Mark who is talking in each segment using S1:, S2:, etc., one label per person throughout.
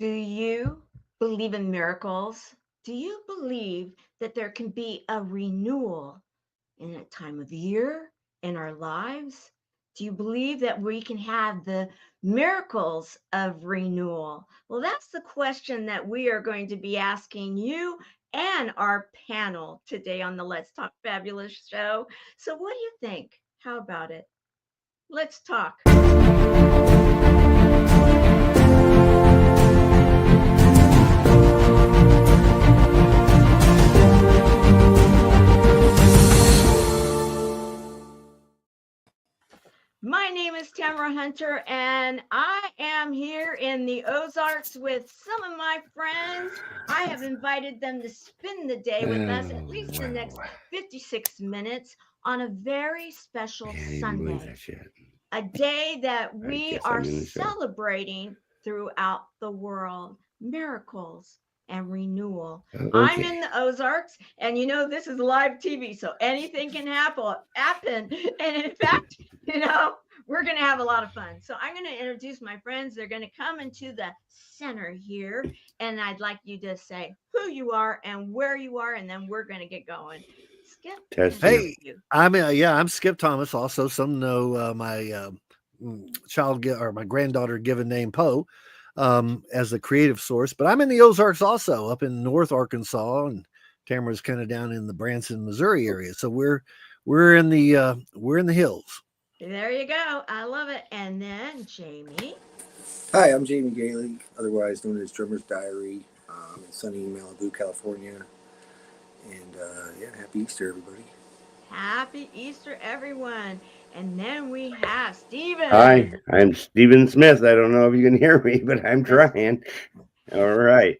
S1: Do you believe in miracles? Do you believe that there can be a renewal in a time of year in our lives? Do you believe that we can have the miracles of renewal? Well, that's the question that we are going to be asking you and our panel today on the Let's Talk Fabulous show. So, what do you think? How about it? Let's talk. My name is Tamara Hunter, and I am here in the Ozarks with some of my friends. I have invited them to spend the day with us, at least the next 56 minutes, on a very special
S2: Can't even believe
S1: Sunday,
S2: that shit.
S1: a day that
S2: I
S1: we
S2: guess I'm
S1: are
S2: in the show.
S1: celebrating throughout the world miracles and renewal. I'm
S2: Okay.
S1: in the Ozarks, and this is live TV, so anything can happen. And in fact, we're going to have a lot of fun. So I'm going to introduce my friends. They're going to come into the center here, and I'd like you to say who you are and where you are, and then we're going to get going. Skip, can I
S2: Testing.
S1: start
S3: Hey,
S1: with you?
S3: I'm Skip Thomas. Also, some know my or my granddaughter given name Poe as the creative source. But I'm in the Ozarks also, up in North Arkansas, and Tamara's kind of down in the Branson, Missouri area. So we're in the hills.
S1: There you go. I love it. And then Jamie.
S4: Hi, I'm Jaime Gehly, otherwise known as Drummer's Diary, in sunny Malibu, California. And happy Easter, everybody.
S1: Happy Easter, everyone. And then we have
S2: Hi,
S1: Stephen.
S2: I'm Stephen Smith. I don't know if you can hear me, but I'm
S1: That's
S2: trying. All right.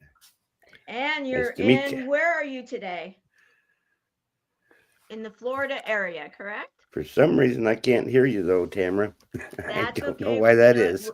S1: and
S2: Nice
S1: you're
S2: to meet you.
S1: in where are you today? In the Florida area, correct?
S2: For some reason, I can't hear you, though, Tamara. I
S1: That's
S2: don't know
S1: okay.
S2: why
S1: You
S2: that
S1: know what?
S2: is.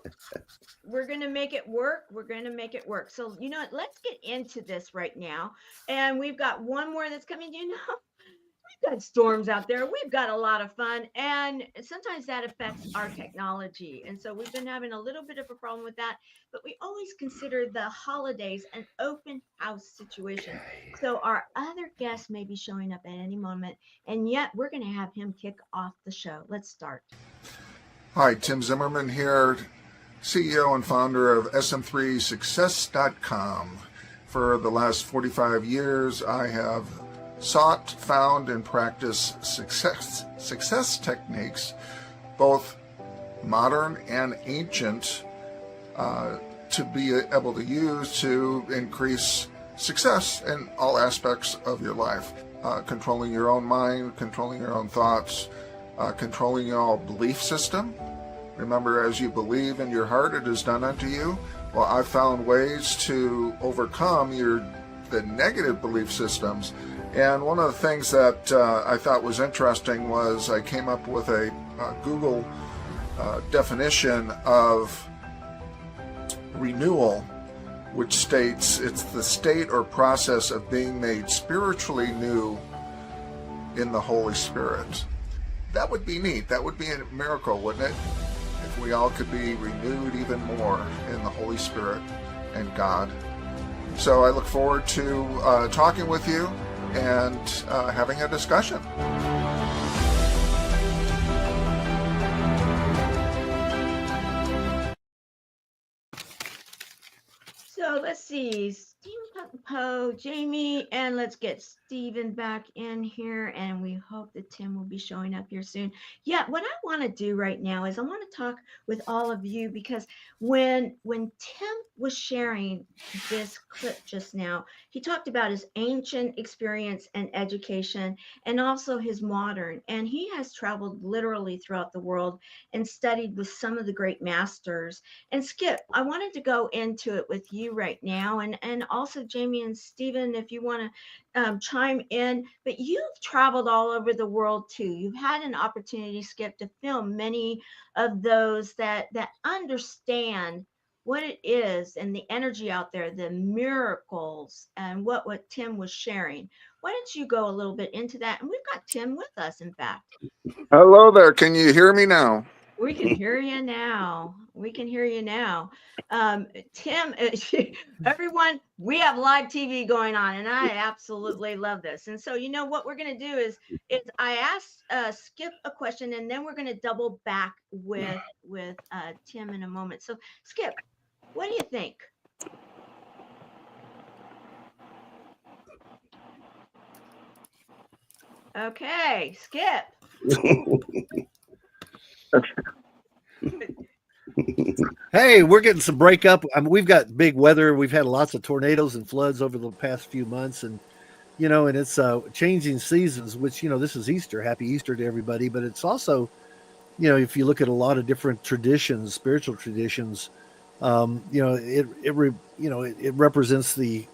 S1: We're going to make it work. We're going to make it work. So, let's get into this right now. And we've got one more that's coming. We've got storms out there. We've got a lot of fun. And sometimes that affects our technology. And so we've been having a little bit of a problem with that. But we always consider the holidays an open house situation. So our other guest may be showing up at any moment. And yet we're going to have him kick off the show. Let's start.
S5: Hi, Tim Zimmerman here, CEO and founder of SM3Success.com. For the last 45 years, I have sought, found, and practiced success techniques, both modern and ancient, to be able to use to increase success in all aspects of your life. Controlling your own mind, controlling your own thoughts, controlling your own belief system. Remember, as you believe in your heart, it is done unto you. Well, I've found ways to overcome the negative belief systems. And one of the things that I thought was interesting was I came up with a Google definition of renewal, which states it's the state or process of being made spiritually new in the Holy Spirit. That would be neat. That would be a miracle, wouldn't it? If we all could be renewed even more in the Holy Spirit and God. So I look forward to talking with you and having a discussion.
S1: So let's see, Stephen Poe, Jamie, and let's get Stephen back in here. And we hope that Tim will be showing up here soon. Yeah, what I want to do right now is I want to talk with all of you because when Tim was sharing this clip just now, he talked about his ancient experience and education and also his modern. And he has traveled literally throughout the world and studied with some of the great masters. And Skip, I wanted to go into it with you right now, and also Jamie and Stephen, if you want to chime in. But you've traveled all over the world too. You've had an opportunity, Skip, to film many of those that understand what it is and the energy out there, the miracles, and what Tim was sharing. Why don't you go a little bit into that? And we've got Tim with us, in fact.
S5: Hello there. Can you hear me now?
S1: We can hear you now. We can hear you now. Tim, everyone, we have live TV going on, and I absolutely love this. And so, you know what we're going to do is I asked Skip a question, and then we're going to double back with Tim in a moment. So, Skip, what do you think? Okay, Skip.
S3: Hey, we're getting some breakup. I mean, we've got big weather. We've had lots of tornadoes and floods over the past few months, and and it's changing seasons. Which this is Easter. Happy Easter to everybody. But it's also, if you look at a lot of different traditions, spiritual traditions, it represents the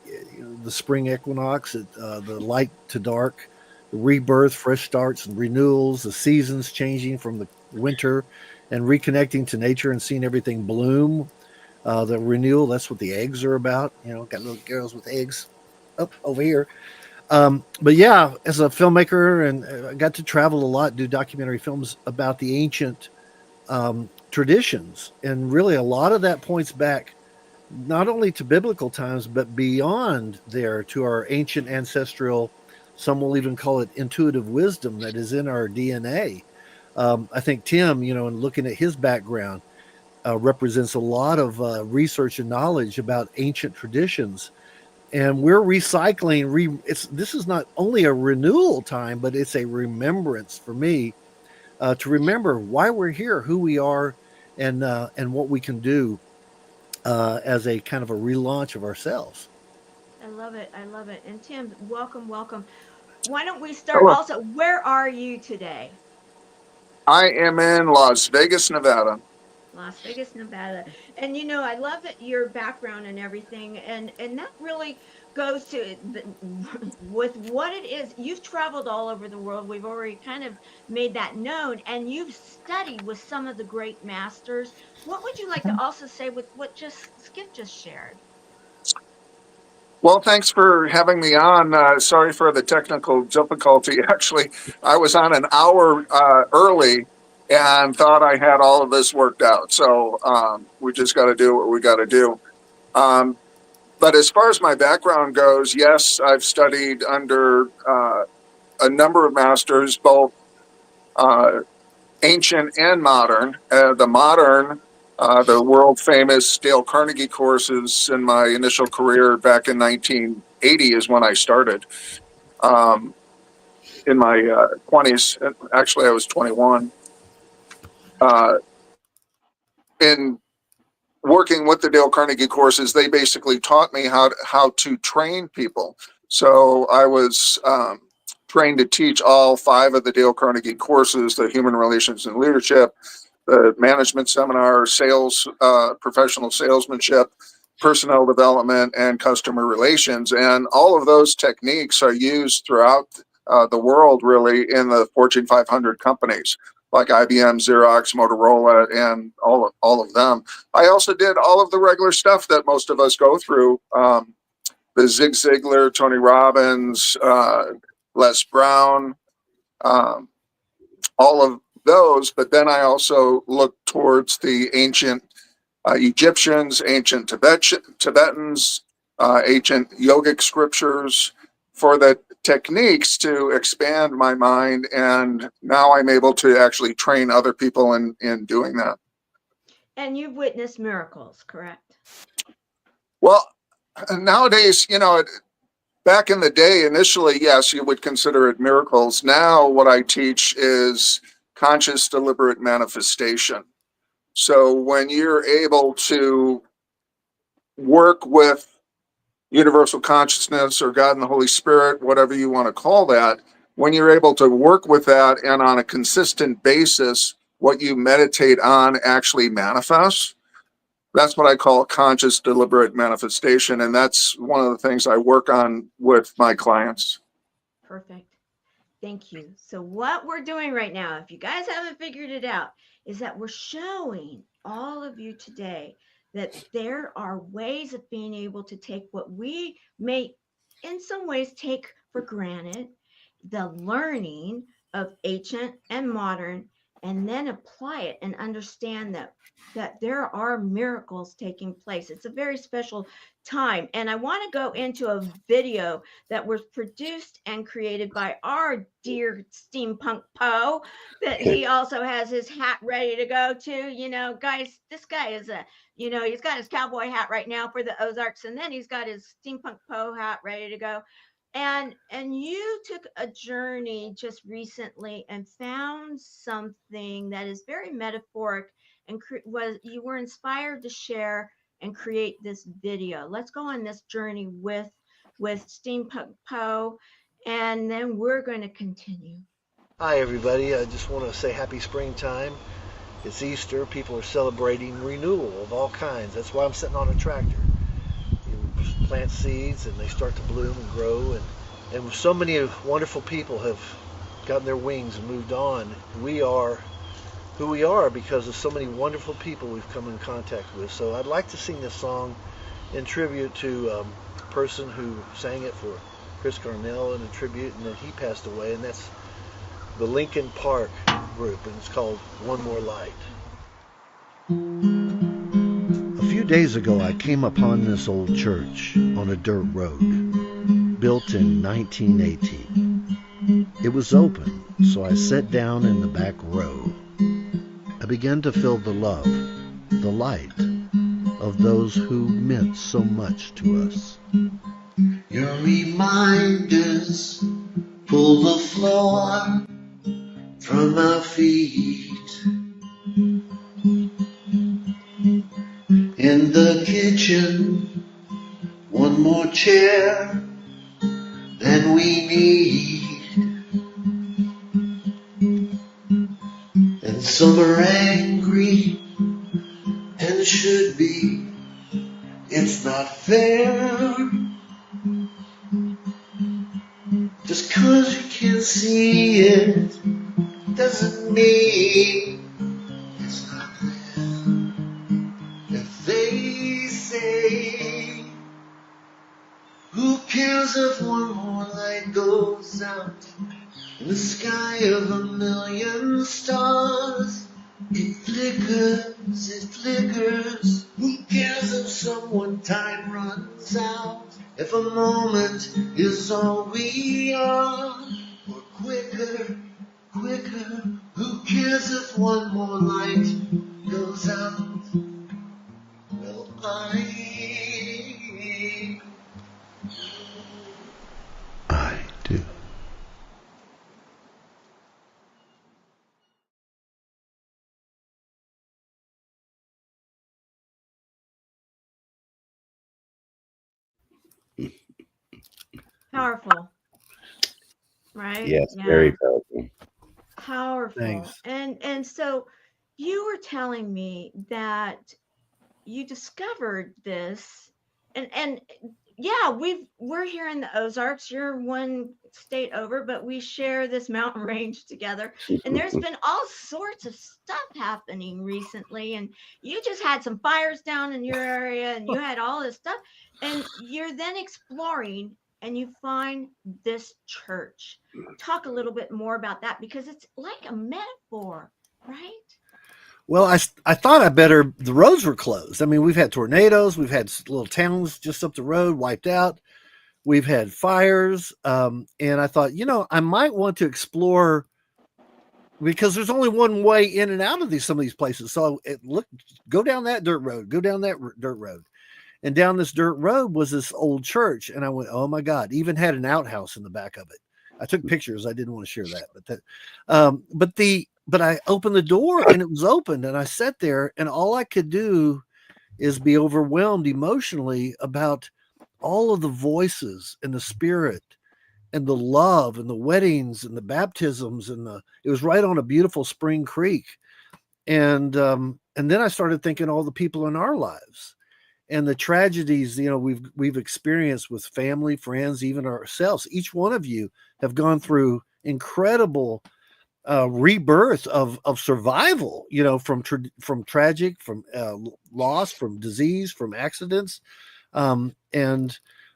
S3: spring equinox, the light to dark, the rebirth, fresh starts and renewals, the seasons changing from the winter, and reconnecting to nature and seeing everything bloom. The renewal, that's what the eggs are about. Got little girls with eggs up over here. But yeah, as a filmmaker, and I got to travel a lot, do documentary films about the ancient traditions, and really a lot of that points back not only to biblical times but beyond there to our ancient ancestral. Some will even call it intuitive wisdom that is in our DNA. I think Tim, and looking at his background, represents a lot of research and knowledge about ancient traditions, and we're recycling. This is not only a renewal time, but it's a remembrance for me, to remember why we're here, who we are, and what we can do as a kind of a relaunch of ourselves.
S1: I love it. I love it. And Tim, welcome, welcome. Why don't we start
S5: Hello.
S1: also? Where are you today?
S5: I am in Las Vegas, Nevada.
S1: Las Vegas, Nevada. And I love that your background and everything, and that really goes to with what it is. You've traveled all over the world. We've already kind of made that known, and you've studied with some of the great masters. What would you like to also say with what just Skip just shared?
S5: Well, thanks for having me on. Sorry for the technical difficulty. Actually, I was on an hour early and thought I had all of this worked out. So we just got to do what we got to do. Um, but as far as my background goes, yes, I've studied under a number of masters, both uh, ancient and modern. The modern, the world famous Dale Carnegie courses in my initial career back in 1980 is when I started. Um, in my 20s, actually, I was 21. Uh, in working with the Dale Carnegie courses, they basically taught me how to train people. So I was trained to teach all 5 of the Dale Carnegie courses: the human relations and leadership, the management seminar, sales, professional salesmanship, personnel development, and customer relations. And all of those techniques are used throughout the world, really, in the Fortune 500 companies like IBM, Xerox, Motorola, and all of them. I also did all of the regular stuff that most of us go through. The Zig Ziglar, Tony Robbins, Les Brown, um, all of those. But then I also look towards the ancient Egyptians, ancient Tibetans, ancient yogic scriptures for the techniques to expand my mind. And now I'm able to actually train other people in doing that.
S1: And you've witnessed miracles, correct?
S5: Well, nowadays, back in the day, initially, yes, you would consider it miracles. Now, what I teach is conscious, deliberate manifestation. So when you're able to work with universal consciousness or God and the Holy Spirit, whatever you want to call that, when you're able to work with that and on a consistent basis, what you meditate on actually manifests. That's what I call conscious, deliberate manifestation. And that's one of the things I work on with my clients.
S1: Perfect. Thank you. So what we're doing right now, if you guys haven't figured it out, is that we're showing all of you today that there are ways of being able to take what we may in some ways take for granted, the learning of ancient and modern, and then apply it and understand that there are miracles taking place. It's a very special time. And I want to go into a video that was produced and created by our dear steampunk Poe, that he also has his hat ready to go to. Guys, this guy is he's got his cowboy hat right now for the Ozarks, and then he's got his steampunk Poe hat ready to go. And you took a journey just recently and found something that is very metaphoric, and you were inspired to share and create this video. Let's go on this journey with Steampunk Poe, and then we're going to continue.
S3: Hi, everybody. I just want to say happy springtime. It's Easter. People are celebrating renewal of all kinds. That's why I'm sitting on a tractor. You plant seeds and they start to bloom and grow. And so many wonderful people have gotten their wings and moved on. We are who we are because of so many wonderful people we've come in contact with. So I'd like to sing this song in tribute to a person who sang it for Chris Cornell in a tribute, and then he passed away, and that's the Lincoln Park group, and it's called One More Light. A few days ago, I came upon this old church on a dirt road, built in 1918. It was open, so I sat down in the back row. I began to feel the love, the light of those who meant so much to us. Your reminders pull the floor from our feet. In the kitchen, one more chair than we need. And some are angry and should be. It's not fair. Just 'cause you can see it doesn't mean it's not there. If they say, who cares if one more light goes out in the sky of 1,000,000 stars? It flickers, it flickers. Who cares if someone time runs out? If a moment is all we are, or quicker, quicker. Who cares if one more light goes out? Well, I do.
S1: Powerful, right?
S2: Yes,
S1: Yeah.
S2: very powerful.
S1: Powerful.
S3: Thanks.
S1: And so you were telling me that you discovered this, and yeah, we're here in the Ozarks. You're one state over, but we share this mountain range together. And there's been all sorts of stuff happening recently, and you just had some fires down in your area, and you had all this stuff, and you're then exploring and you find this church. Talk a little bit more about that, because it's like a metaphor, right?
S3: Well, I thought the roads were closed. I mean, we've had tornadoes, we've had little towns just up the road wiped out, we've had fires, and I thought, I might want to explore, because there's only one way in and out of some of these places. So go down that dirt road, and down this dirt road was this old church, and I went, oh my God! Even had an outhouse in the back of it. I took pictures. I didn't want to share that, but I opened the door and it was open, and I sat there, and all I could do is be overwhelmed emotionally about all of the voices and the spirit and the love and the weddings and the baptisms, and it was right on a beautiful spring creek. And then I started thinking all the people in our lives and the tragedies, we've experienced with family, friends, even ourselves. Each one of you have gone through incredible rebirth of survival, from tragic, from loss, from disease, from accidents, and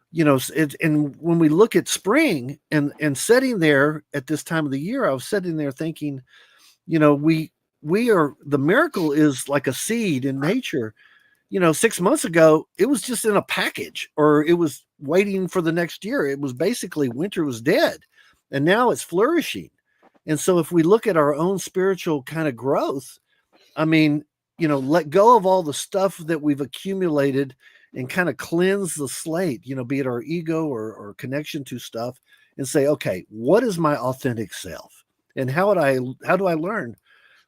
S3: when we look at spring and sitting there at this time of the year, I was sitting there thinking, we the miracle is like a seed in nature. 6 months ago, it was just in a package, or it was waiting for the next year. It was basically winter was dead, and now it's flourishing. And so if we look at our own spiritual kind of growth, I mean, let go of all the stuff that we've accumulated and kind of cleanse the slate, be it our ego or connection to stuff, and say, okay, what is my authentic self? And how do I learn?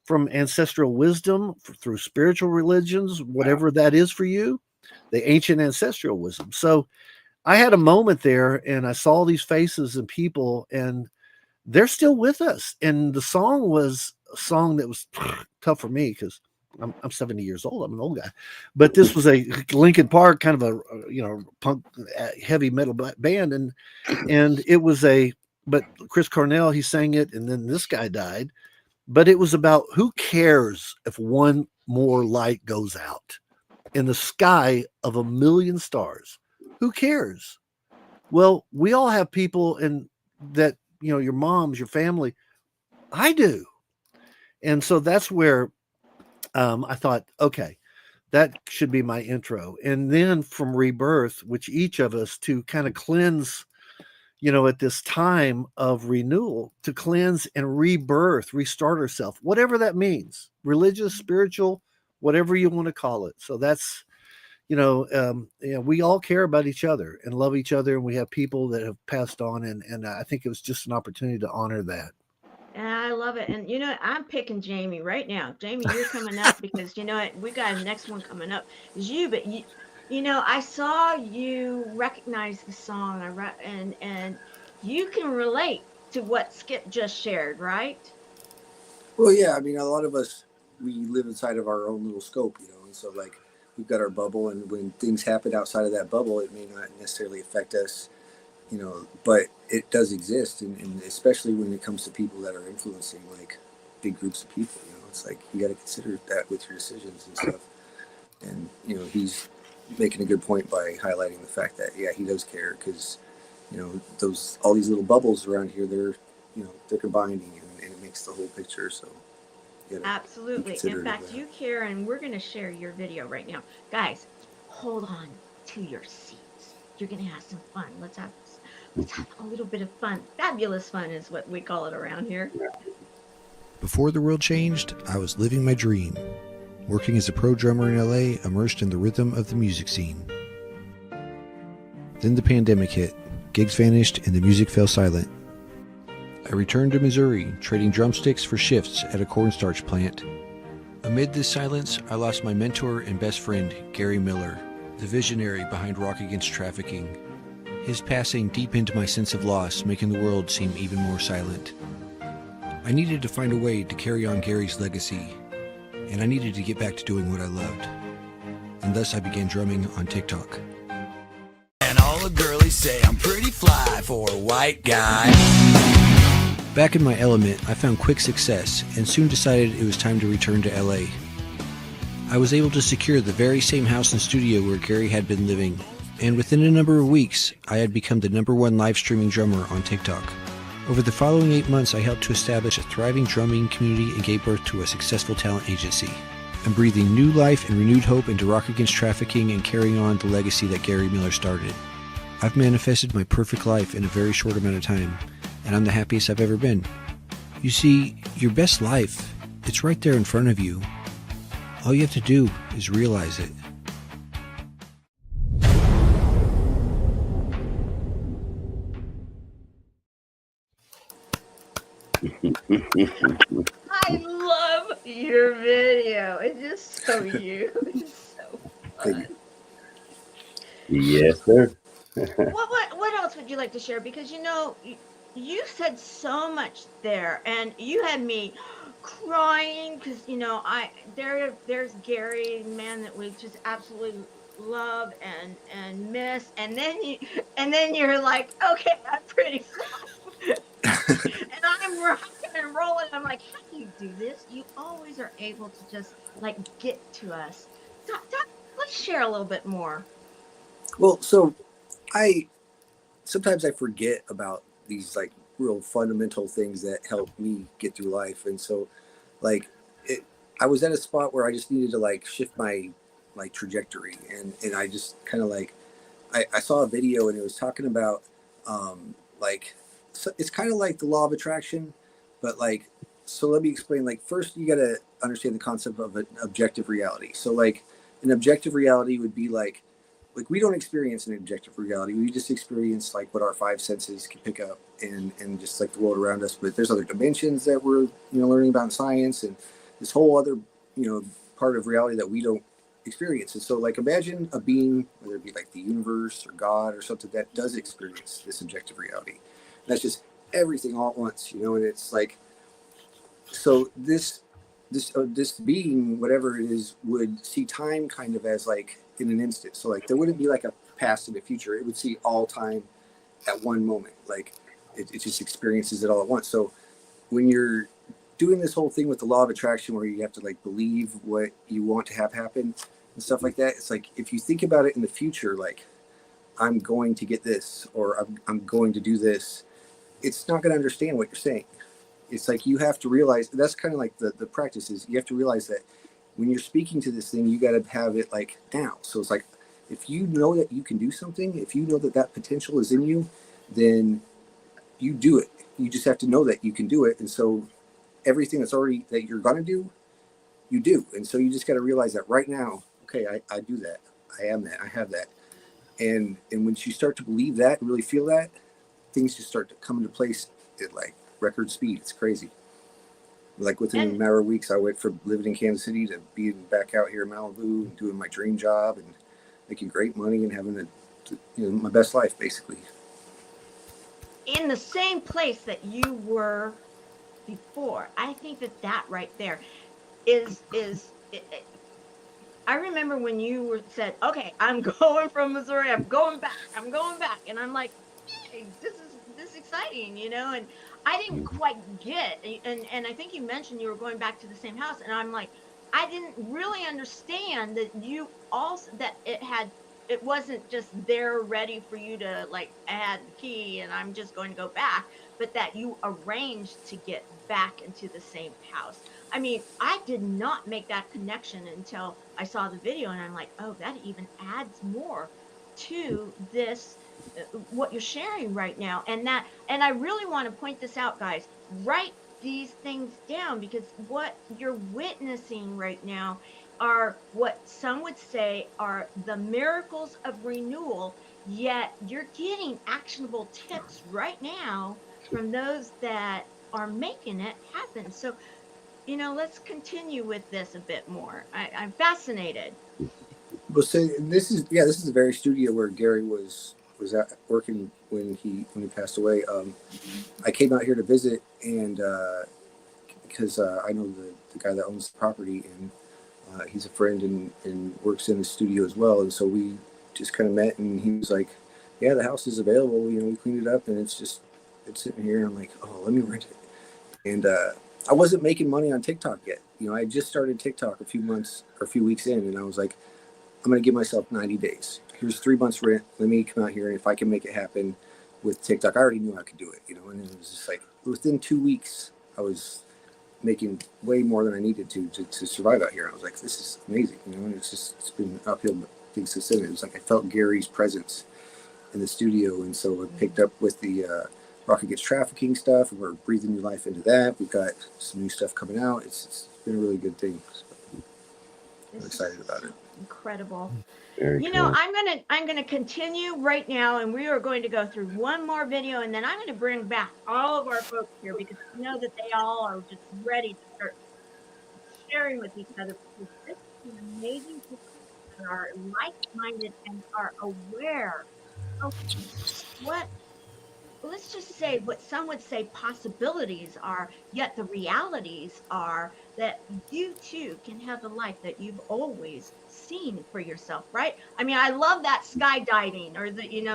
S3: From ancestral wisdom, through spiritual religions, whatever that is for you, the ancient ancestral wisdom. So I had a moment there, and I saw these faces and people, and they're still with us. And the song was a song that was tough for me because I'm 70 years old. I'm an old guy, but this was a Linkin Park kind of a punk heavy metal band, and it was but Chris Cornell, he sang it, and then this guy died. But it was about, who cares if one more light goes out in the sky of a million stars? Who cares? Well, we all have people, and that, your moms, your family. I do. And so that's where I thought, okay, that should be my intro. And then from rebirth, which each of us, to kind of cleanse, at this time of renewal, to cleanse and rebirth, restart ourselves, whatever that means, religious, spiritual, whatever you want to call it. So that's, we all care about each other and love each other. And we have people that have passed on. And I think it was just an opportunity to honor that.
S1: And I love it. And I'm picking Jamie right now. Jamie, you're coming up because we got a next one coming up is you, but I saw you recognize the song, and you can relate to what Skip just shared, right?
S4: Well, yeah, I mean, a lot of us, we live inside of our own little scope, and so like we've got our bubble, and when things happen outside of that bubble, it may not necessarily affect us, but it does exist, and especially when it comes to people that are influencing like big groups of people, it's like you got to consider that with your decisions and stuff. And he's making a good point by highlighting the fact that he does care, because all these little bubbles around here, they're combining, and it makes the whole picture. So
S1: absolutely. In fact, you care, and we're going to share your video right now, guys. Hold on to your seats. You're going to have some fun. Let's have a little bit of fun. Fabulous fun is what we call it around here.
S6: Before the world changed, I was living my dream, working as a pro drummer in LA, immersed in the rhythm of the music scene. Then the pandemic hit, gigs vanished, and the music fell silent. I returned to Missouri, trading drumsticks for shifts at a cornstarch plant. Amid this silence, I lost my mentor and best friend, Gary Miller, the visionary behind Rock Against Trafficking. His passing deepened my sense of loss, making the world seem even more silent. I needed to find a way to carry on Gary's legacy, and I needed to get back to doing what I loved. And thus I began drumming on TikTok.
S7: And all the girlies say I'm pretty fly for a white guy.
S6: Back in my element, I found quick success and soon decided it was time to return to LA. I was able to secure the very same house and studio where Gary had been living, and within a number of weeks, I had become the #1 live streaming drummer on TikTok. Over the following 8 months, I helped to establish a thriving drumming community and gave birth to a successful talent agency. I'm breathing new life and renewed hope into Rock Against Trafficking and carrying on the legacy that Gary Miller started. I've manifested my perfect life in a very short amount of time, and I'm the happiest I've ever been. You see, your best life, it's right there in front of you. All you have to do is realize it.
S1: I love your video. It's just so you. It's so fun.
S2: Yes, sir.
S1: What else would you like to share? Because you said so much there, and you had me crying because there's Gary, man that we just absolutely love and miss, and then you're like, okay, I'm pretty slow. And I'm rocking and rolling. I'm like, how do you do this? You always are able to just like get to us. Let's share a little bit more.
S4: Well, so sometimes I forget about these like real fundamental things that help me get through life. And so like I was at a spot where I just needed to like shift my like trajectory, and I just kind of like I saw a video and it was talking about like so it's kind of like the law of attraction, but like so let me explain. Like first you got to understand the concept of an objective reality. So like an objective reality would be like we don't experience an objective reality. We just experience like what our five senses can pick up and just like the world around us. But there's other dimensions that we're learning about in science, and this whole other part of reality that we don't experience. And so like imagine a being, whether it be like the universe or God or something, that does experience this objective reality. And that's just everything all at once, and it's like so this being, whatever it is, would see time kind of as like in an instant. So like there wouldn't be like a past and a future. It would see all time at one moment. Like it just experiences it all at once. So when you're doing this whole thing with the law of attraction, where you have to like believe what you want to have happen and stuff like that, it's like if you think about it in the future, like I'm going to get this, or I'm going to do this, it's not going to understand what you're saying. It's like you have to realize, that's kind of like the practice is, you have to realize that when you're speaking to this thing, you got to have it like down. So it's like, if you know that you can do something, if you know that that potential is in you, then you do it. You just have to know that you can do it. And so everything that's already that you're going to do, you do. And so you just got to realize that right now, okay, I do that. I am that. I have that. And once you start to believe that and really feel that, things just start to come into place at like record speed. It's crazy. Like within a matter of weeks, I went from living in Kansas City to being back out here in Malibu and doing my dream job and making great money and having my best life, basically.
S1: In the same place that you were before. I think that right there is I remember when you said, okay, I'm going from Missouri, I'm going back. And I'm like, hey, this is exciting, and I didn't quite get, and I think you mentioned you were going back to the same house, and I'm like, I didn't really understand that you also, that it wasn't just there ready for you to like add the key and I'm just going to go back, but that you arranged to get back into the same house. I mean, I did not make that connection until I saw the video, and I'm like, oh, that even adds more to this, what you're sharing right now. And I really want to point this out, guys. Write these things down, because what you're witnessing right now are what some would say are the miracles of renewal, yet you're getting actionable tips right now from those that are making it happen. So, let's continue with this a bit more. I'm fascinated.
S4: Well, so this is the very studio where Gary was at working when he passed away. I came out here to visit, and because I know the guy that owns the property, and he's a friend and works in the studio as well. And so we just kind of met, and he was like, yeah, the house is available. We cleaned it up, and it's sitting here. And I'm like, oh, let me rent it. And I wasn't making money on TikTok yet. I just started TikTok a few weeks in, and I was like, I'm going to give myself 90 days. Here's 3 months rent. Let me come out here, and if I can make it happen with TikTok, I already knew I could do it, and it was just like within 2 weeks, I was making way more than I needed to survive out here. I was like, this is amazing, and it's been uphill things since then. It was like I felt Gary's presence in the studio, and so I picked up with the Rock Against Trafficking stuff, and we're breathing new life into that. We've got some new stuff coming out. It's been a really good thing. So I'm excited about it.
S1: Incredible.
S2: Very cool.
S1: I'm gonna continue right now, and we are going to go through one more video, and then I'm going to bring back all of our folks here, because I know that they all are just ready to start sharing with each other, because this is an amazing people that are like-minded and are aware of what, let's just say, what some would say possibilities are, yet the realities are that you too can have the life that you've always seen for yourself, right? I mean, I love that skydiving, or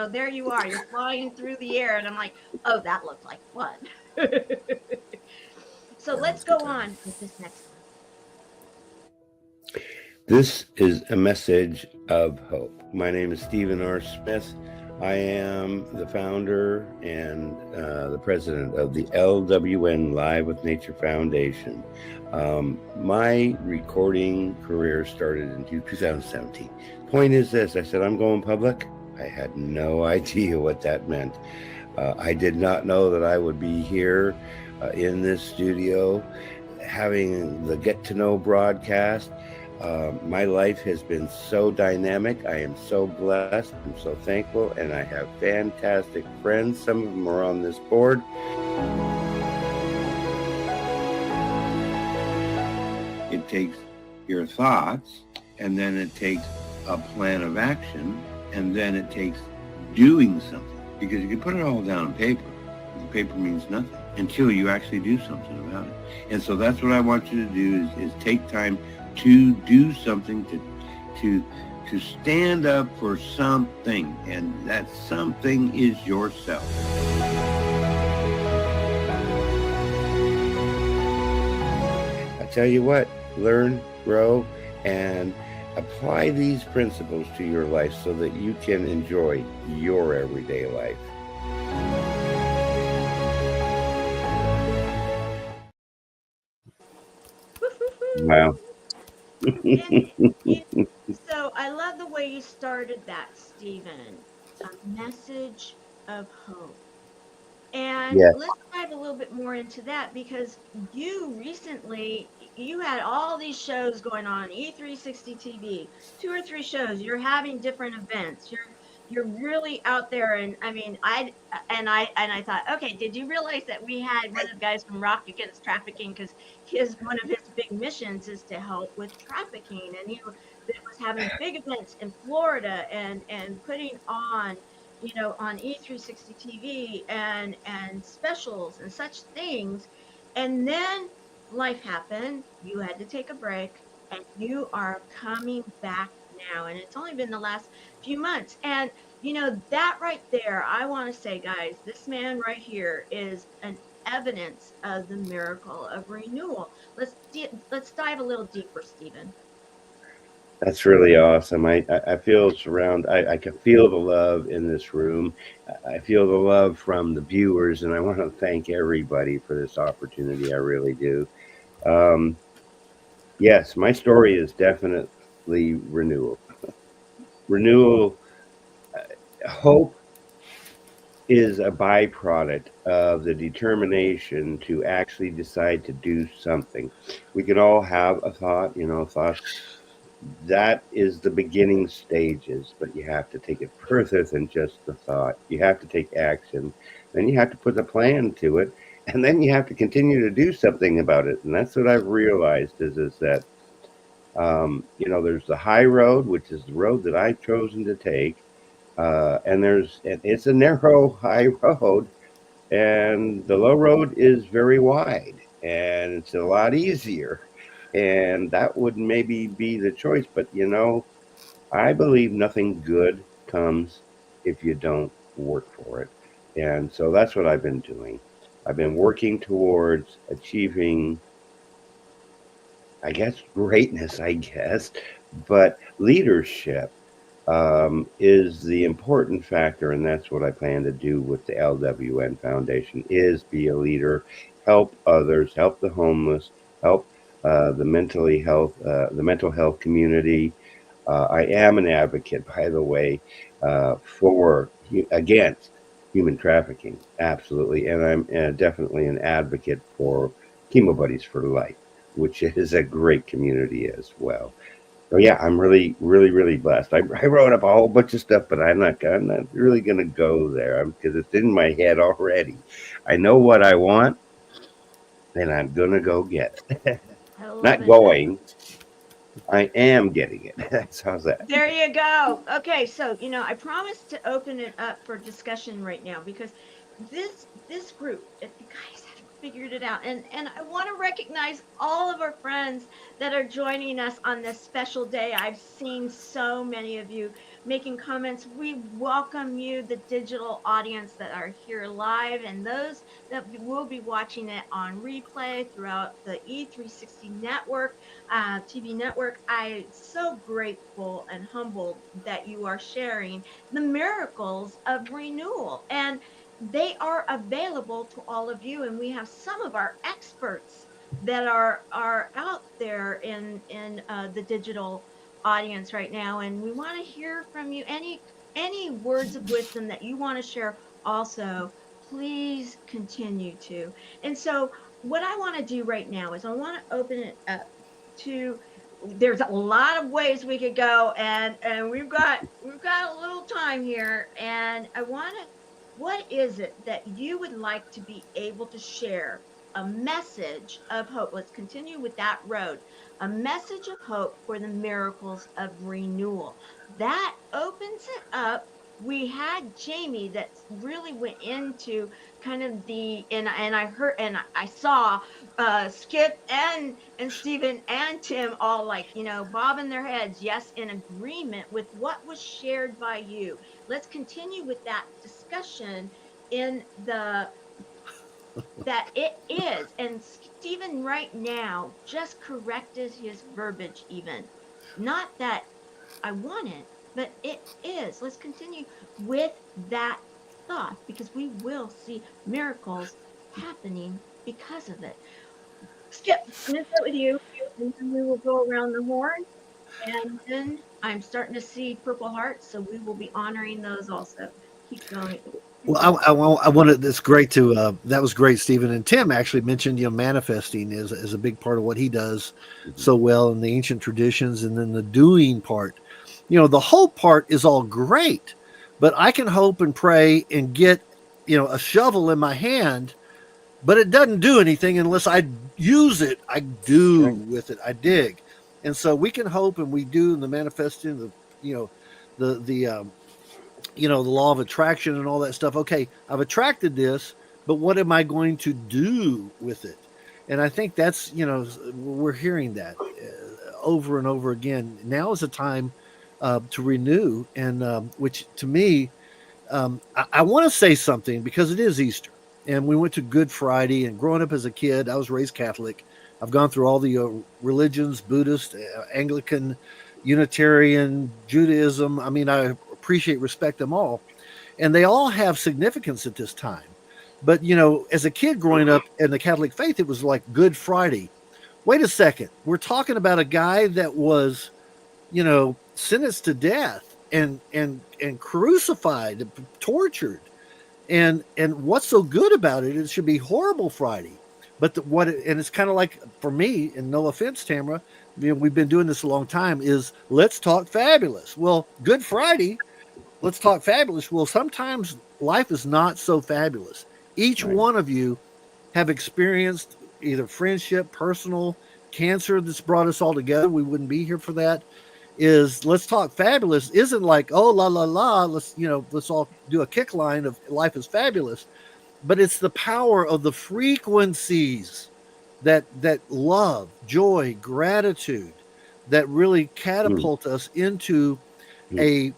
S1: there you are, you're flying through the air, and I'm like, oh, that looks like fun. So let's go on with this next one.
S2: This is a message of hope. My name is Stephen R. Smith. I am the founder and the president of the LWN Live with Nature Foundation. My recording career started in 2017. Point is this, I said, I'm going public. I had no idea what that meant. I did not know that I would be here in this studio having the Get to Know broadcast. My life has been so dynamic. I am so blessed. I'm so thankful. And I have fantastic friends. Some of them are on this board. It takes your thoughts, and then it takes a plan of action, and then it takes doing something. Because you can put it all down on paper. The paper means nothing until you actually do something about it. And so that's what I want you to do is take time to do something, to stand up for something, and that something is yourself. I tell you what, learn, grow, and apply these principles to your life so that you can enjoy your everyday life. Wow.
S1: So I love the way you started that, Stephen. A message of hope. And
S2: Yes.
S1: let's dive a little bit more into that, because you recently, you had all these shows going on, E16 TV, 2 or 3 shows. You're having different events. You're really out there, and I mean, I thought, okay, did you realize that we had one of the guys from Rock Against Trafficking, because one of his big missions is to help with trafficking, and he was having big events in Florida and putting on, on E16 TV and specials and such things. And then life happened. You had to take a break, and you are coming back now. And it's only been the last few months. And that right there, I want to say, guys, this man right here is an evidence of the miracle of renewal. Let's dive a little deeper, Stephen.
S2: That's really awesome. I feel I can feel the love in this room. I feel the love from the viewers, and I want to thank everybody for this opportunity. I really do. Yes, my story is definitely renewal. Renewal, hope is a byproduct of the determination to actually decide to do something. We can all have a thought, thoughts. That is the beginning stages, but you have to take it further than just the thought. You have to take action, then you have to put a plan to it, and then you have to continue to do something about it. And that's what I've realized is that there's the high road, which is the road that I've chosen to take, and it's a narrow high road, and the low road is very wide, and it's a lot easier. And that would maybe be the choice. But, I believe nothing good comes if you don't work for it. And so that's what I've been doing. I've been working towards achieving, I guess, greatness, but leadership is the important factor. And that's what I plan to do with the LWN Foundation, is be a leader, help others, help the homeless, help the mental health community. I am an advocate, by the way, against human trafficking, absolutely, and I'm definitely an advocate for Chemo Buddies for Life, which is a great community as well. So yeah, I'm really, really, really blessed. I wrote up a whole bunch of stuff, but I'm not really going to go there because it's in my head already. I know what I want, and I'm going to go get it. Not going. I am getting it. How's that?
S1: There you go. Okay, so I promised to open it up for discussion right now, because this group, guys, figured it out. And I want to recognize all of our friends that are joining us on this special day. I've seen so many of you making comments. We welcome you, the digital audience that are here live, and those that will be watching it on replay throughout the E360 network, TV network. I'm so grateful and humbled that you are sharing the miracles of renewal. And they are available to all of you. And we have some of our experts that are out there in the digital audience right now, and we want to hear from you. Any words of wisdom that you want to share also, please continue to. And so what I want to do right now is I want to open it up to, there's a lot of ways we could go, and we've got a little time here, and I want to, what is it that you would like to be able to share, a message of hope? Let's continue with that road. A message of hope for the miracles of renewal. That opens it up. We had Jaime that really went into kind of the, and I heard and I saw Skip and Stephen and Tim all, like, bobbing their heads, yes, in agreement with what was shared by you. Let's continue with that discussion in the, that it is. And Stephen right now just corrected his verbiage, even. Not that I want it, but it is. Let's continue with that thought, because we will see miracles happening because of it. Skip, I'm going to start with you, and then we will go around the horn. And then I'm starting to see purple hearts, so we will be honoring those also. Keep going.
S3: Well, I wanted. It's great to. That was great, Stephen, and Tim actually mentioned. Manifesting is a big part of what he does so well in the ancient traditions, and then the doing part. The hope part is all great, but I can hope and pray and get a shovel in my hand, but it doesn't do anything unless I use it. I do with it. I dig, and so we can hope and we do in the manifesting. The law of attraction and all that stuff. Okay, I've attracted this, but what am I going to do with it? And I think that's, we're hearing that over and over again. Now is a time to renew, and which to me, I want to say something because it is Easter, and we went to Good Friday. And growing up as a kid, I was raised Catholic. I've gone through all the religions: Buddhist, Anglican, Unitarian, Judaism. I mean, I appreciate, respect them all, and they all have significance at this time. But as a kid growing up in the Catholic faith, it was like Good Friday. Wait a second, we're talking about a guy that was sentenced to death and crucified, tortured, and what's so good about it? It should be horrible Friday. But and it's kind of like, for me, and no offense, Tamara, we've been doing this a long time, is let's talk fabulous. Well, Good Friday, let's talk fabulous. Well, sometimes life is not so fabulous. Each one of you have experienced either friendship, personal, cancer that's brought us all together. We wouldn't be here for that. Is let's talk fabulous isn't like, oh, la, la, la, let's all do a kick line of life is fabulous. But it's the power of the frequencies that love, joy, gratitude, that really catapult us into a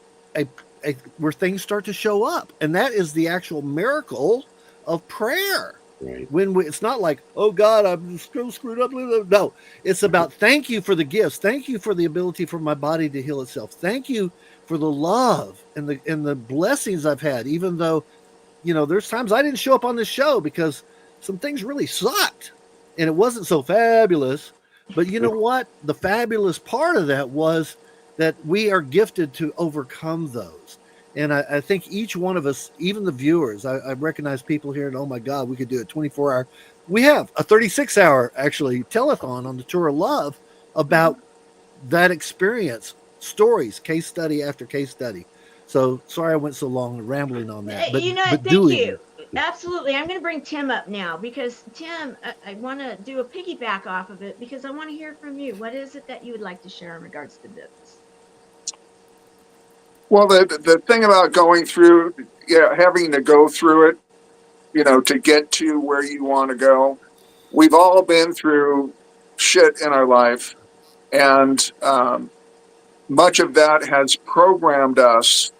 S3: where things start to show up. And that is the actual miracle of prayer.
S2: Right.
S3: When it's not like, oh God, I'm screwed up. No, it's about thank you for the gifts. Thank you for the ability for my body to heal itself. Thank you for the love and the blessings I've had, even though, there's times I didn't show up on this show because some things really sucked and it wasn't so fabulous. But you know what? The fabulous part of that was that we are gifted to overcome those. And I think each one of us, even the viewers, I recognize people here, and oh my God, we could do a 24-hour. We have a 36-hour actually telethon on the Tour of Love about that experience, stories, case study after case study. So sorry I went so long rambling on that. But,
S1: thank you. Absolutely. I'm going to bring Tim up now because Tim, I want to do a piggyback off of it because I want to hear from you. What is it that you would like to share in regards to this?
S5: Well, the thing about going through, having to go through it to get to where you want to go. We've all been through shit in our life, and much of that has programmed us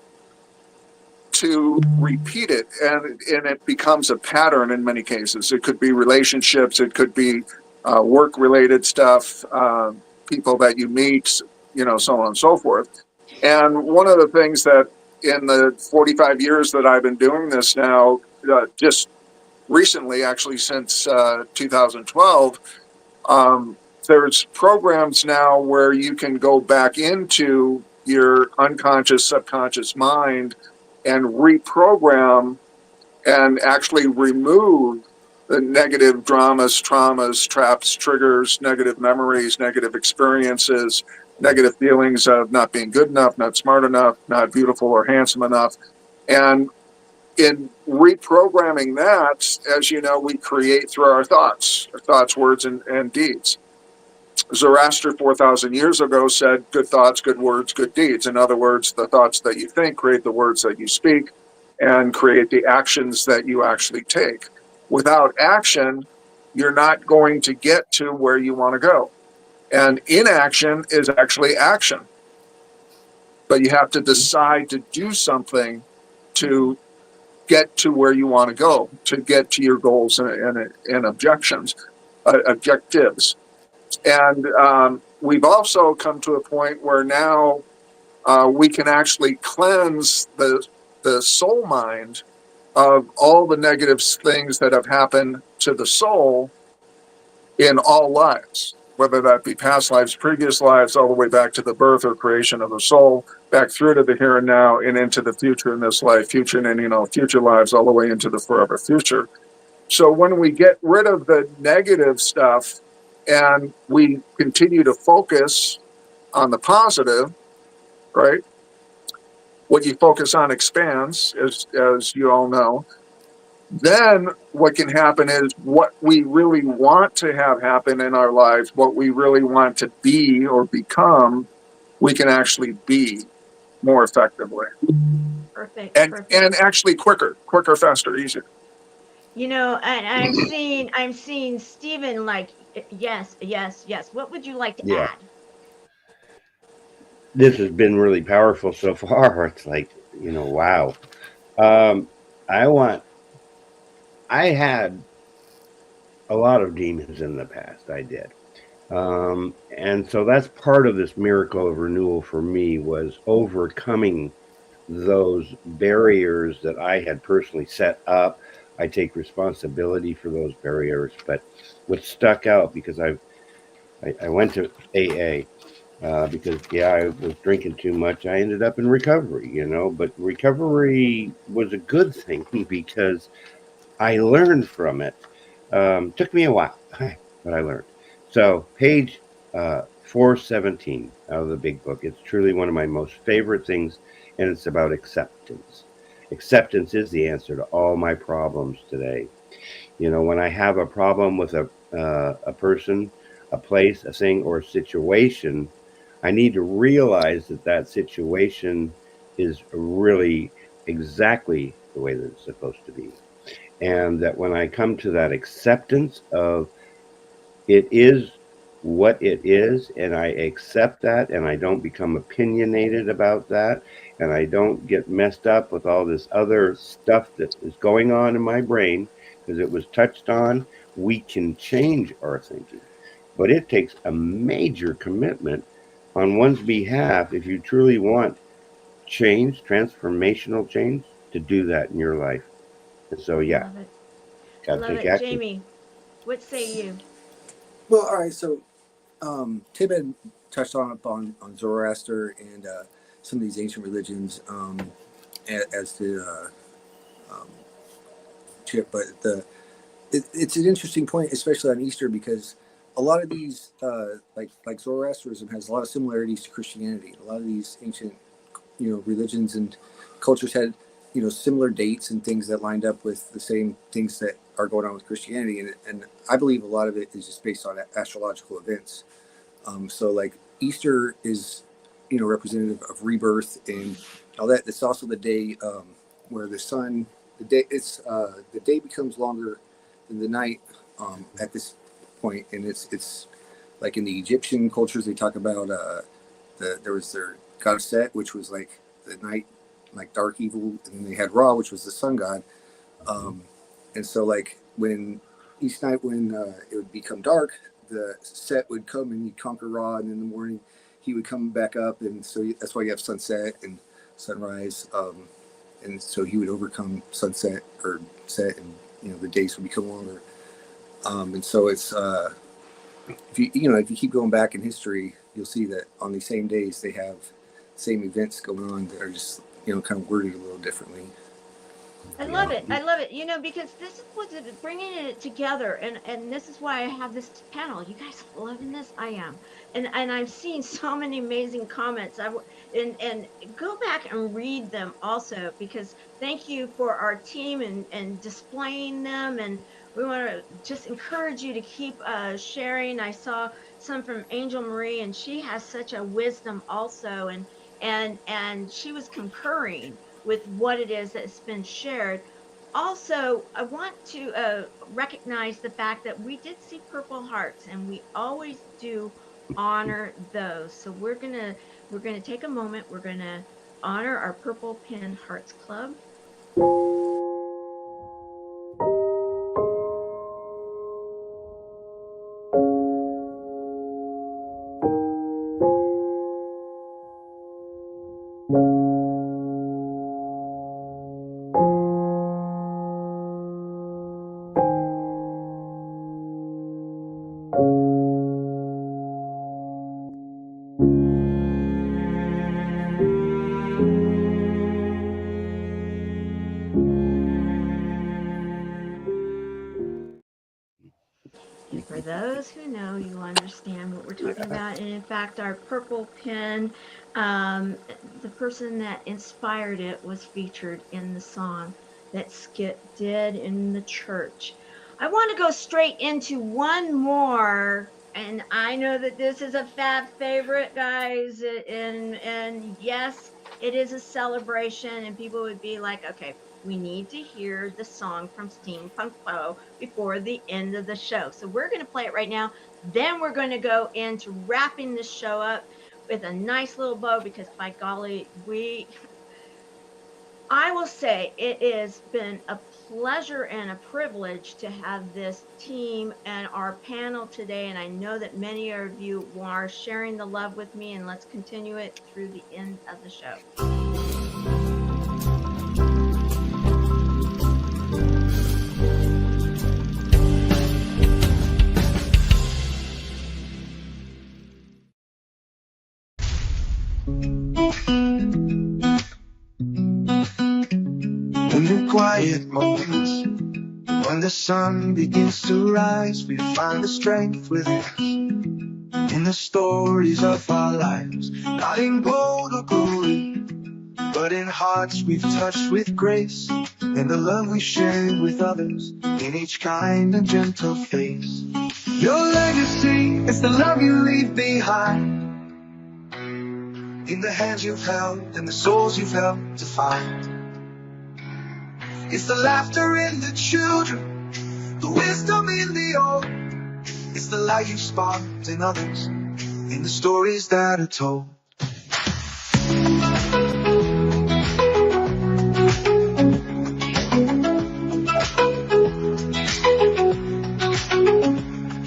S5: to repeat it, and it becomes a pattern in many cases. It could be relationships, it could be work related stuff, people that you meet, so on and so forth. And one of the things that in the 45 years that I've been doing this now, just recently, actually since 2012, there's programs now where you can go back into your unconscious, subconscious mind and reprogram and actually remove the negative dramas, traumas, traps, triggers, negative memories, negative experiences, negative feelings of not being good enough, not smart enough, not beautiful or handsome enough. And in reprogramming that, as you know, we create through our thoughts, words, and deeds. Zoroaster 4,000 years ago said, good thoughts, good words, good deeds. In other words, the thoughts that you think create the words that you speak and create the actions that you actually take. Without action, you're not going to get to where you want to go. And inaction is actually action. But you have to decide to do something to get to where you want to go, to get to your goals and objectives. And we've also come to a point where now we can actually cleanse the soul mind of all the negative things that have happened to the soul in all lives, whether that be past lives, previous lives, all the way back to the birth or creation of the soul, back through to the here and now and into the future in this life, future and future lives, all the way into the forever future. So when we get rid of the negative stuff and we continue to focus on the positive, right? What you focus on expands, as you all know. Then what can happen is what we really want to have happen in our lives, what we really want to be or become, we can actually be more effectively.
S1: Perfect.
S5: And actually quicker, faster, easier.
S1: And I'm seeing Stephen like, yes. What would you like to add?
S2: This has been really powerful so far. It's like, wow. I had a lot of demons in the past. I did. And so that's part of this miracle of renewal for me, was overcoming those barriers that I had personally set up. I take responsibility for those barriers, but what stuck out, because I went to AA, because I was drinking too much. I ended up in recovery, but recovery was a good thing because I learned from it. Took me a while, but I learned. So page 417 out of the big book. It's truly one of my most favorite things, and it's about acceptance. Acceptance is the answer to all my problems today. When I have a problem with a person, a place, a thing, or a situation, I need to realize that situation is really exactly the way that it's supposed to be. And that when I come to that acceptance of it is what it is, and I accept that, and I don't become opinionated about that, and I don't get messed up with all this other stuff that is going on in my brain, because it was touched on, we can change our thinking. But it takes a major commitment on one's behalf if you truly want change, transformational change, to do that in your life. And so, yeah,
S1: love it.
S2: action.
S1: Jamie, what say you?
S4: Well, all right. So Tim had touched on Zoroaster and some of these ancient religions as the chip, but it's an interesting point, especially on Easter, because a lot of these like Zoroastrianism has a lot of similarities to Christianity. A lot of these ancient religions and cultures had similar dates and things that lined up with the same things that are going on with Christianity, and I believe a lot of it is just based on astrological events. So like Easter is representative of rebirth and all that. It's also the day where the sun the day becomes longer than the night at this point, and it's like in the Egyptian cultures they talk about there was their god Set, which was like the night, like dark evil, and then they had Ra, which was the sun god. And so like when each night when it would become dark, the Set would come and he'd conquer Ra, and in the morning he would come back up, and so that's why you have sunset and sunrise. And so he would overcome sunset or set, and the days would become longer. And so it's if you keep going back in history, you'll see that on these same days they have same events going on that are just kind of worded a little differently.
S1: I love it. I love it. Because this is what's bringing it together, and this is why I have this panel. You guys are loving this. I am, and I'm seeing so many amazing comments. And go back and read them also, because thank you for our team and displaying them, and we want to just encourage you to keep sharing. I saw some from Angel Marie, and she has such a wisdom also, and she was concurring with what it is that's been shared. Also, I want to recognize the fact that we did see Purple Hearts, and we always do honor those. So we're gonna take a moment. We're gonna honor our Purple Pin Hearts Club. For those who know, you understand what we're talking about. And in fact, our purple pin, the person that inspired it was featured in the song that Skip did in the church. I want to go straight into one more, and I know that this is a fab favorite, guys, and yes, it is a celebration, and people would be like, okay, we need to hear the song from Steampunk Poe before the end of the show. So we're going to play it right now. Then we're going to go into wrapping the show up with a nice little bow, because by golly, I will say it has been a pleasure and a privilege to have this team and our panel today. And I know that many of you are sharing the love with me, and let's continue it through the end of the show.
S8: In the quiet moments, when the sun begins to rise, we find the strength within us. In the stories of our lives, not in gold or glory, but in hearts we've touched with grace, in the love we share with others, in each kind and gentle face. Your legacy is the love you leave behind, in the hands you've held and the souls you've helped to find. It's the laughter in the children, the wisdom in the old. It's the light you sparked in others, in the stories that are told.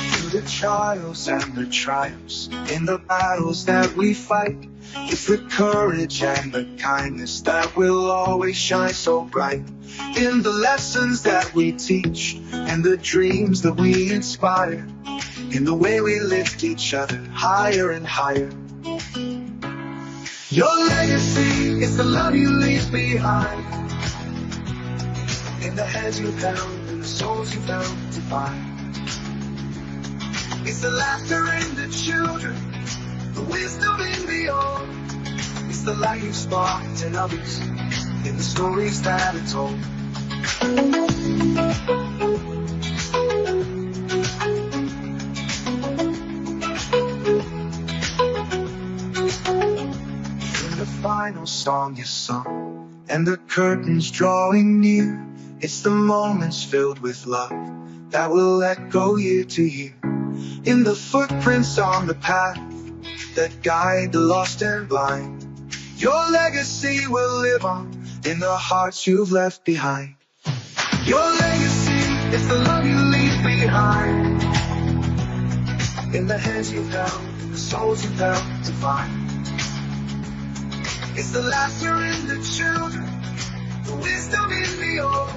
S8: Through the trials and the triumphs, in the battles that we fight, it's the courage and the kindness that will always shine so bright. In the lessons that we teach and the dreams that we inspire, in the way we lift each other higher and higher. Your legacy is the love you leave behind, in the hands you've held and the souls you've helped to find. It's the laughter in the children, the wisdom in the old. It's the light you sparked in others, in the stories that are told. In the final song you sung, and the curtains drawing near, It's the moments filled with love that will echo year to year, in the footprints on the path that guide the lost and blind. Your legacy will live on in the hearts you've left behind. Your legacy is the love you leave behind, in the hands you've held, in the souls you've helped to find. It's the laughter in the children, the wisdom in the old.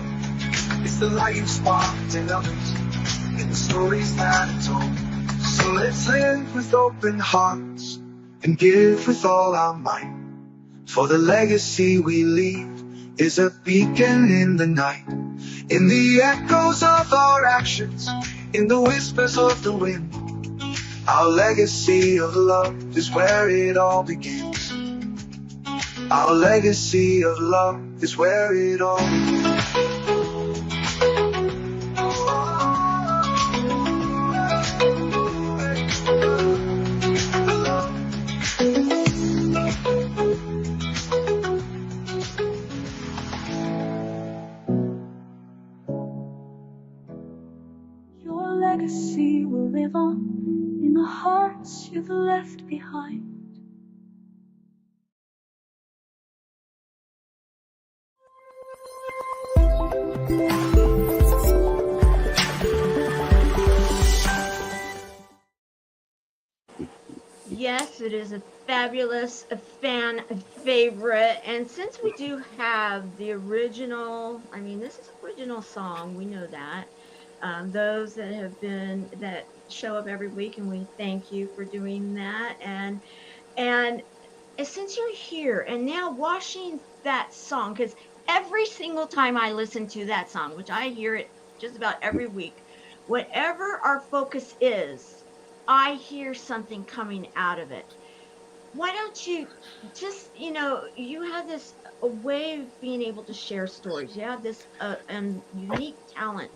S8: It's the light you've sparked in others, in the stories that are told. So let's live with open hearts and give with all our might, for the legacy we leave is a beacon in the night, in the echoes of our actions, in the whispers of the wind. Our legacy of love is where it all begins. Our legacy of love is where it all begins.
S9: Your legacy will live on in the hearts you've left behind.
S1: Yes, it is a fabulous fan favorite. And since we do have the original, I mean, this is original song, we know that. Those that show up every week, and we thank you for doing that. And since you're here and now washing that song, because every single time I listen to that song, which I hear it just about every week, whatever our focus is, I hear something coming out of it. Why don't you just, you have this a way of being able to share stories. You have this unique talent.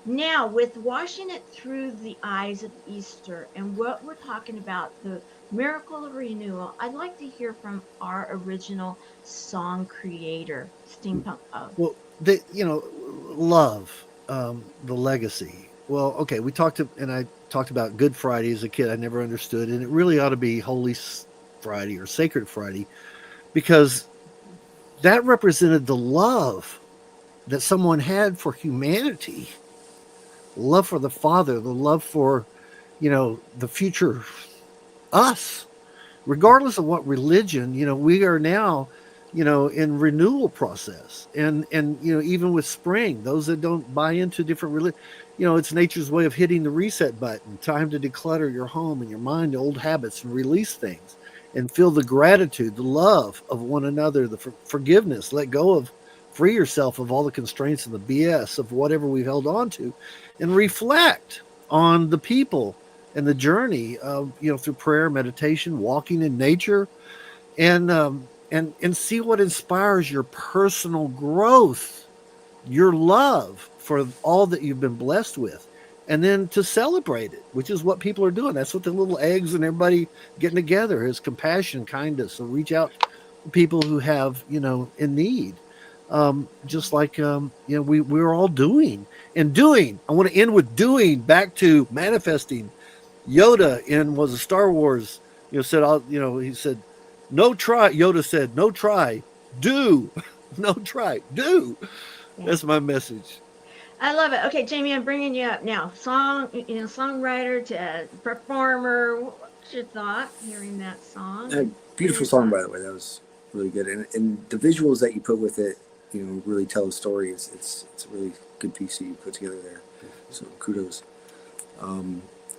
S1: Now, with washing it through the eyes of Easter and what we're talking about, the miracle of renewal, I'd like to hear from our original song creator, Steampunk O.
S3: Well, love, the legacy. Well, okay, I talked about Good Friday as a kid. I never understood, and it really ought to be Holy Friday or Sacred Friday, because that represented the love that someone had for humanity, love for the Father, the love for, the future us, regardless of what religion. We are now, in renewal process, and even with spring, those that don't buy into different religion, it's nature's way of hitting the reset button. Time to declutter your home and your mind, the old habits, and release things, and feel the gratitude, the love of one another, the forgiveness. Let go of, free yourself of all the constraints and the BS of whatever we've held on to, and reflect on the people and the journey of, through prayer, meditation, walking in nature, and see what inspires your personal growth, your love for all that you've been blessed with, and then to celebrate it, which is what people are doing. That's what the little eggs and everybody getting together is: compassion, kindness. So reach out to people who have, in need. Just like, we're all doing and doing. I want to end with doing, back to manifesting. Yoda was a Star Wars, said, he said, no try. Yoda said, no try, do. No try, do. Yeah. That's my message.
S1: I love it. Okay, Jamie, I'm bringing you up now. Songwriter to performer. What's your thought hearing that song?
S4: Beautiful song, by the way. That was really good. And the visuals that you put with it, really tell the story. It's a really good piece that you put together there. So kudos.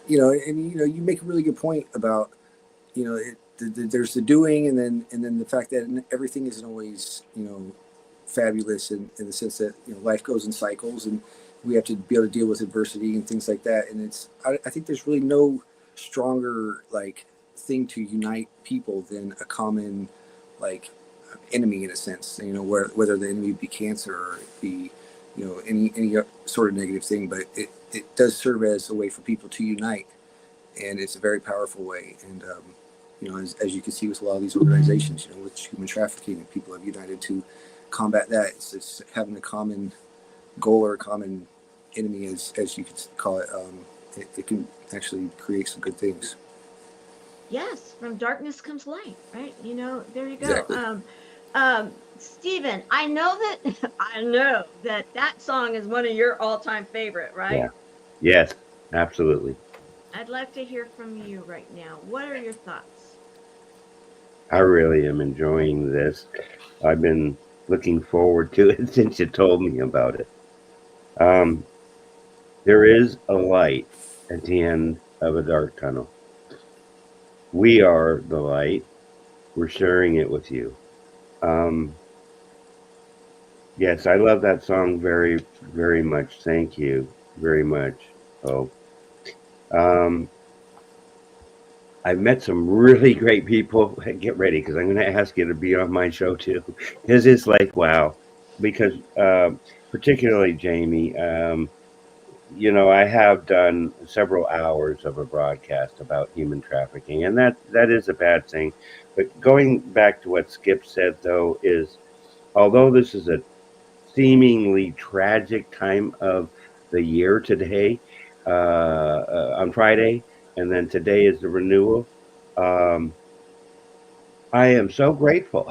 S4: You make a really good point about, there's the doing, and then the fact that everything isn't always, fabulous in the sense that, life goes in cycles, and we have to be able to deal with adversity and things like that. And I think there's really no stronger thing to unite people than a common enemy, in a sense. Whether the enemy be cancer or it be any sort of negative thing, but it does serve as a way for people to unite, and it's a very powerful way. And as you can see with a lot of these organizations, with human trafficking, people have united to combat that. It's having a common goal or a common enemy, as you could call it, it can actually create some good things.
S1: Yes, from darkness comes light, right? There you go.
S4: Exactly.
S1: Stephen, I know that I know that song is one of your all-time favorite,
S2: Yeah.
S1: right?
S2: Yes, absolutely.
S1: I'd like to hear from you right now. What are your thoughts?
S2: I really am enjoying this. I've been looking forward to it since you told me about it. Um, there is a light at the end of a dark tunnel. We are the light. We're sharing it with you. Um, yes, I love that song very, very much. Thank you very much. Oh, um, I've met some really great people. Get ready because I'm going to ask you to be on my show too. Because it's like, wow. Because particularly Jamie, I have done several hours of a broadcast about human trafficking, and that is a bad thing. But going back to what Skip said, though, is although this is a seemingly tragic time of the year today, on Friday, and then today is the renewal. Um, I am so grateful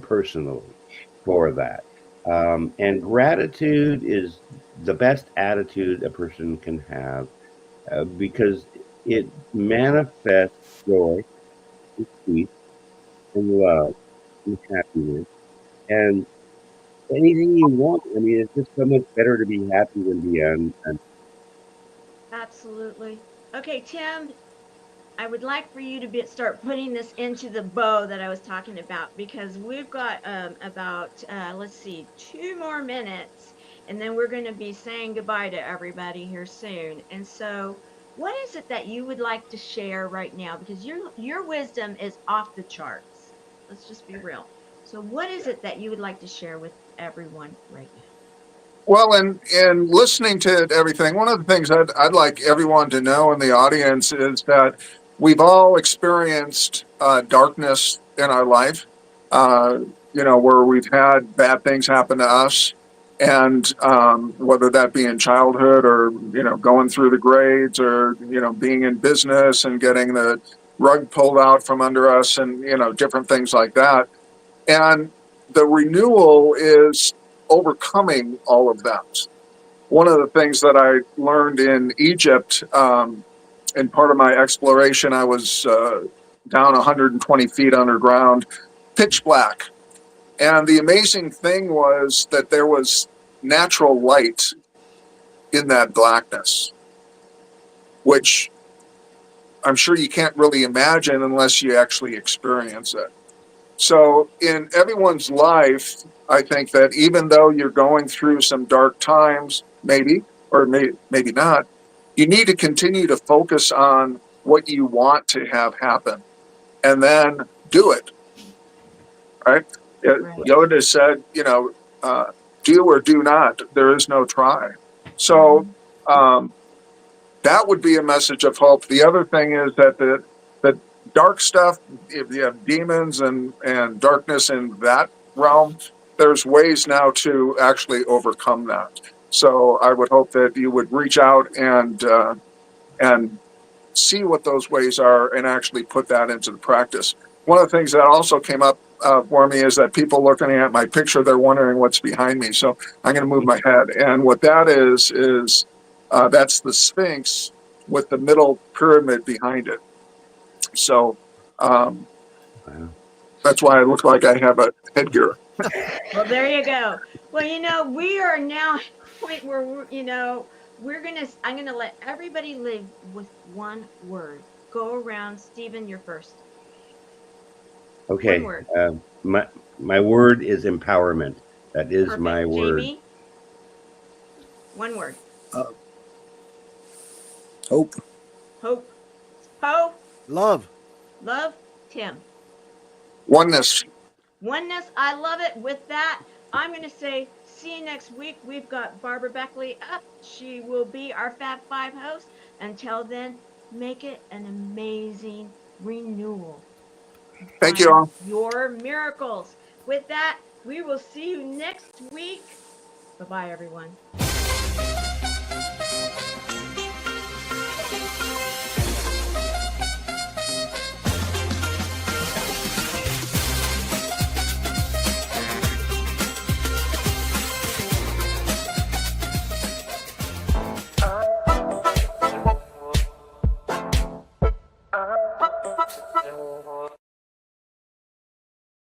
S2: personally for that. And gratitude is the best attitude a person can have because it manifests joy, and peace, and love, and happiness, and anything you want. I mean, it's just so much better to be happy than be
S1: Absolutely. Okay, Tim, I would like for you to start putting this into the bow that I was talking about because we've got about, let's see, 2 more minutes, and then we're going to be saying goodbye to everybody here soon. And so, what is it that you would like to share right now? Because your wisdom is off the charts. Let's just be real. So, what is it that you would like to share with everyone right now?
S5: Well, and listening to everything, one of the things I'd like everyone to know in the audience is that we've all experienced darkness in our life, uh, where we've had bad things happen to us. And whether that be in childhood or, going through the grades or, being in business and getting the rug pulled out from under us and, different things like that. And the renewal is overcoming all of that. One of the things that I learned in Egypt, in part of my exploration, I was down 120 feet underground, pitch black. And the amazing thing was that there was natural light in that blackness, which I'm sure you can't really imagine unless you actually experience it. So in everyone's life, I think that even though you're going through some dark times, maybe, or maybe not, you need to continue to focus on what you want to have happen and then do it, right?
S1: Right.
S5: Yoda said, uh, do or do not. There is no try. So
S1: Mhm.
S5: um, that would be a message of hope. The other thing is that the dark stuff, if you have demons and darkness in that realm, there's ways now to actually overcome that. So I would hope that you would reach out and see what those ways are and actually put that into the practice. One of the things that also came up for me is that people looking at my picture, they're wondering what's behind me. So I'm going to move my head. And what that is that's the Sphinx with the middle pyramid behind it. So um,
S2: wow.
S5: that's why I look like I have a headgear.
S1: Well, there you go. Well, we are now at a point where I'm gonna let everybody live with one word. Go around, Stephen, you're first. One
S2: Okay.
S1: word.
S2: My word is empowerment. That is my
S1: Perfect.
S2: word.
S1: Jamie, one word.
S4: Uh, Hope.
S1: Hope. Poe,
S3: Love.
S1: love. Tim.
S5: Oneness.
S1: Oneness. I love it. With that, I'm going to say see you next week. We've got Barbara Beckley up. She will be our Fab Five host. Until then, make it an amazing renewal.
S5: Thank you
S1: Find
S5: all.
S1: your miracles. With that, we will see you next week. Bye-bye, everyone.